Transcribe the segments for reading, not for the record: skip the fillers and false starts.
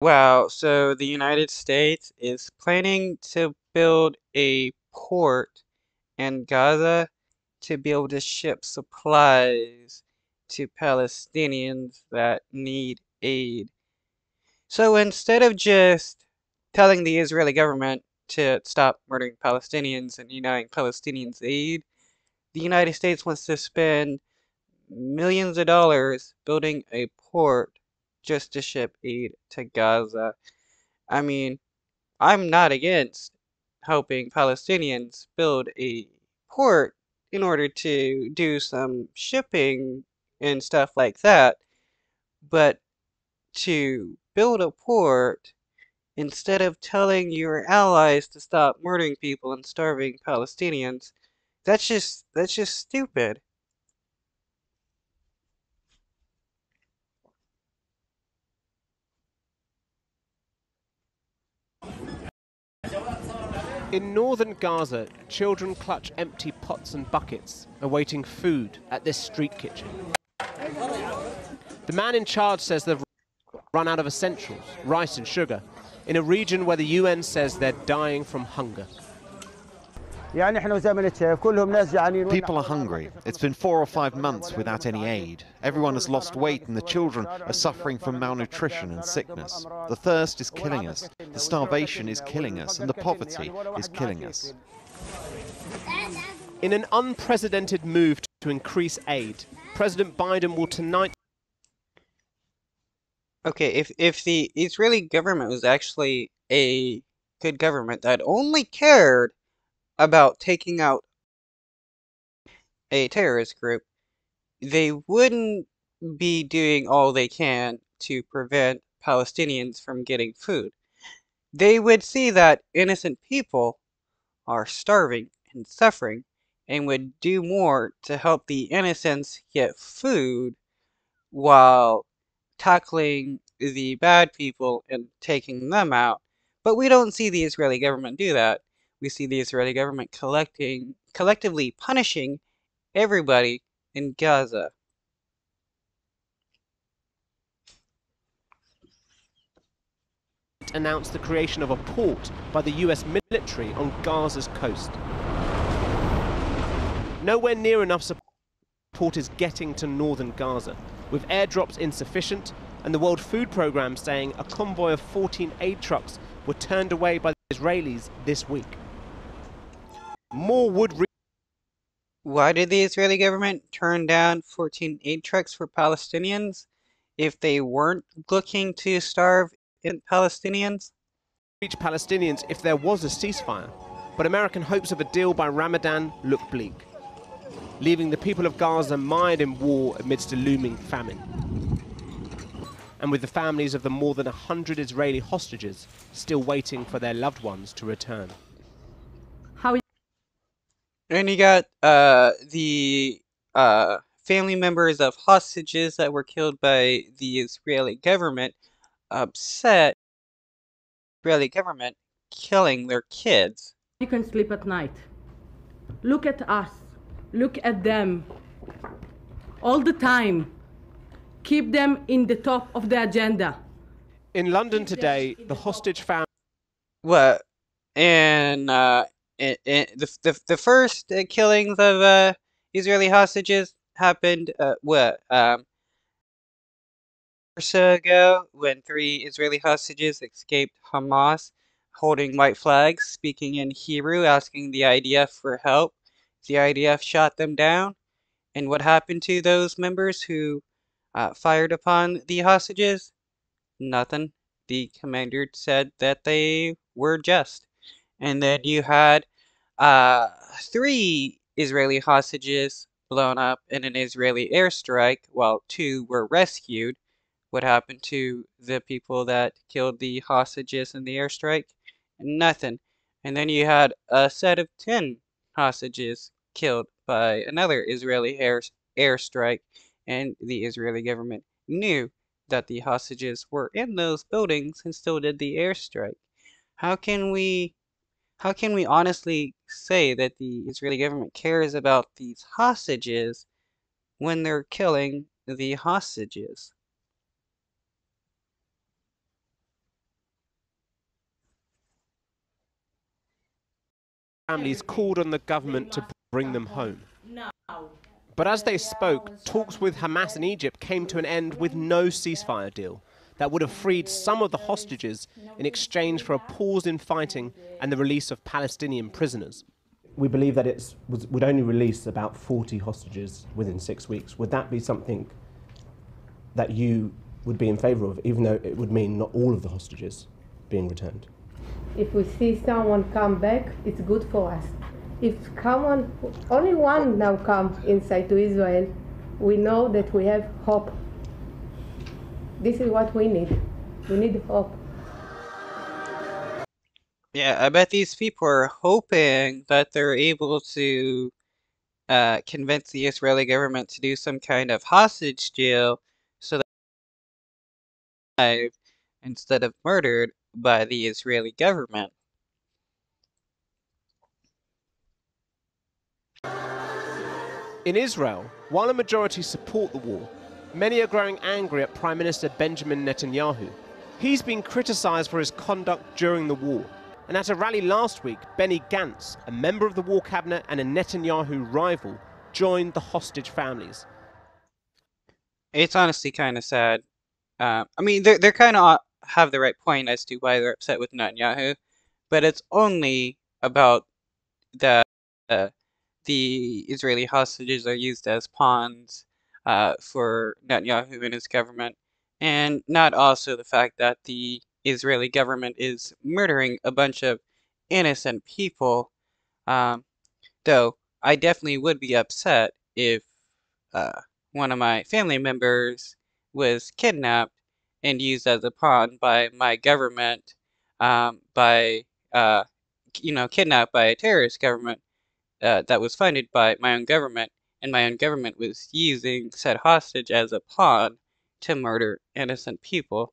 Wow, so the United States is planning to build a port in Gaza to be able to ship supplies to Palestinians that need aid. So instead of just telling the Israeli government to stop murdering Palestinians and denying Palestinians aid, the United States wants to spend millions of dollars building a port just to ship aid to Gaza. I mean, I'm not against helping Palestinians build a port in order to do some shipping and stuff like that, but to build a port instead of telling your allies to stop murdering people and starving Palestinians, that's just stupid. In northern Gaza, children clutch empty pots and buckets, awaiting food at this street kitchen. The man in charge says they've run out of essentials, rice and sugar, in a region where the UN says they're dying from hunger. People are hungry. It's been 4 or 5 months without any aid. Everyone has lost weight and the children are suffering from malnutrition and sickness. The thirst is killing us, the starvation is killing us, and the poverty is killing us. In an unprecedented move to increase aid, President Biden will tonight... Okay, if the Israeli government was actually a good government that only cared about taking out a terrorist group, they wouldn't be doing all they can to prevent Palestinians from getting food. They would see that innocent people are starving and suffering and would do more to help the innocents get food while tackling the bad people and taking them out. But we don't see the Israeli government do that. We see the Israeli government collectively punishing everybody in Gaza. announced the creation of a port by the US military on Gaza's coast. Nowhere near enough support is getting to northern Gaza, with airdrops insufficient and the World Food Programme saying a convoy of 14 aid trucks were turned away by the Israelis this week. More would... Why did the Israeli government turn down 14 aid trucks for Palestinians if they weren't looking to starve Palestinians? Reach Palestinians if there was a ceasefire, but American hopes of a deal by Ramadan look bleak, leaving the people of Gaza mired in war amidst a looming famine, and with the families of the more than 100 Israeli hostages still waiting for their loved ones to return. And you got the family members of hostages that were killed by the Israeli government upset Israeli government killing their kids. You can sleep at night. Look at us. Look at them. All the time. Keep them in the top of the agenda. In London today, the hostage family... What? And the first killings of Israeli hostages happened or so ago when 3 Israeli hostages escaped Hamas holding white flags, speaking in Hebrew, asking the IDF for help. The IDF shot them down. And what happened to those members who fired upon the hostages? Nothing. The commander said that they were just. And then you had 3 Israeli hostages blown up in an Israeli airstrike while 2 were rescued. What happened to the people that killed the hostages in the airstrike? Nothing. And then you had a set of 10 hostages killed by another Israeli airstrike, and the Israeli government knew that the hostages were in those buildings and still did the airstrike. How can we honestly say that the Israeli government cares about these hostages when they're killing the hostages? families called on the government to bring them home. But as they spoke, talks with Hamas and Egypt came to an end with no ceasefire deal that would have freed some of the hostages in exchange for a pause in fighting and the release of Palestinian prisoners. We believe that it would only release about 40 hostages within 6 weeks. Would that be something that you would be in favour of, even though it would mean not all of the hostages being returned? If we see someone come back, it's good for us. If only one now come inside to Israel, we know that we have hope. This is what we need. We need hope. Yeah, I bet these people are hoping that they're able to convince the Israeli government to do some kind of hostage deal so that they're alive instead of murdered by the Israeli government. In Israel, while a majority support the war, many are growing angry at Prime Minister Benjamin Netanyahu. He's been criticised for his conduct during the war. And at a rally last week, Benny Gantz, a member of the war cabinet and a Netanyahu rival, joined the hostage families. It's honestly kind of sad. I mean, they're kind of have the right point as to why they're upset with Netanyahu, but it's only about the the Israeli hostages are used as pawns for Netanyahu and his government, and not also the fact that the Israeli government is murdering a bunch of innocent people. Though I definitely would be upset if one of my family members was kidnapped and used as a pawn by my government, by kidnapped by a terrorist government that was funded by my own government, and my own government was using said hostage as a pawn to murder innocent people.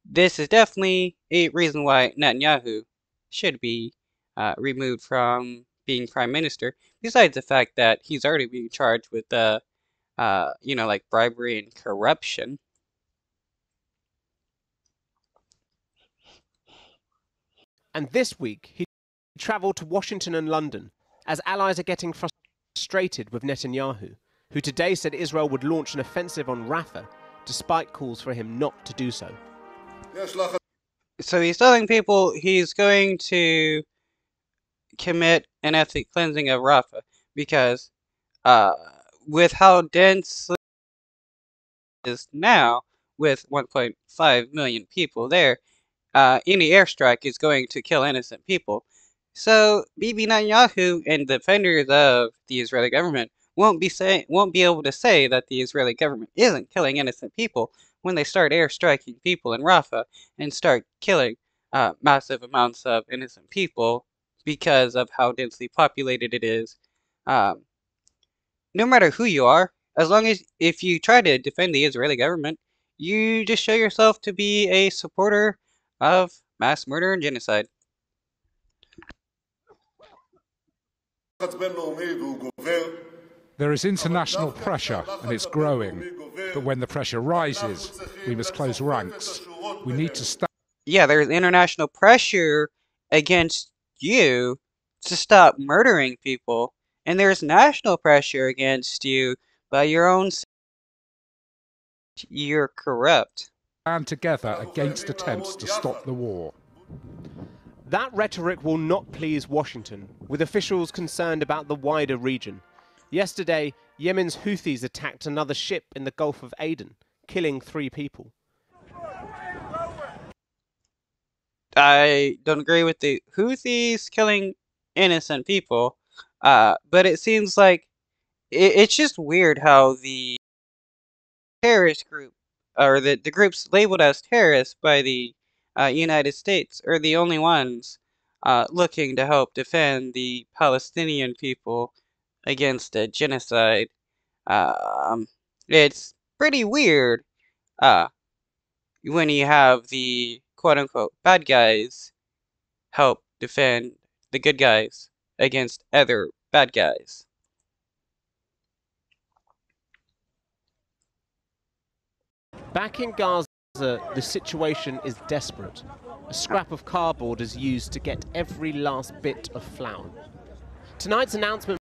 This is definitely a reason why Netanyahu should be removed from being prime minister, besides the fact that he's already being charged with, like bribery and corruption. And this week, he travelled to Washington and London as allies are getting frustrated with Netanyahu, who today said Israel would launch an offensive on Rafah, despite calls for him not to do so. So he's telling people he's going to commit an ethnic cleansing of Rafah because with how dense it is now, with 1.5 million people there, any airstrike is going to kill innocent people. So Bibi Netanyahu and defenders of the Israeli government won't be able to say that the Israeli government isn't killing innocent people when they start airstriking people in Rafah and start killing massive amounts of innocent people because of how densely populated it is. No matter who you are, as long as if you try to defend the Israeli government, you just show yourself to be a supporter of mass murder and genocide. There is international pressure and it's growing, but when the pressure rises, we must close ranks. We need to stop. Yeah, there's international pressure against you to stop murdering people, and there's national pressure against you by your own. You're corrupt. Stand together against attempts to stop the war. That rhetoric will not please Washington, with officials concerned about the wider region. Yesterday, Yemen's Houthis attacked another ship in the Gulf of Aden, killing 3 people. I don't agree with the Houthis killing innocent people, but it seems like it's just weird how the terrorist group, or the groups labeled as terrorists by the United States, are the only ones looking to help defend the Palestinian people against a genocide. It's pretty weird when you have the quote-unquote bad guys help defend the good guys against other bad guys. Back in Gaza, Gaza, the situation is desperate. A scrap of cardboard is used to get every last bit of flour. Tonight's announcement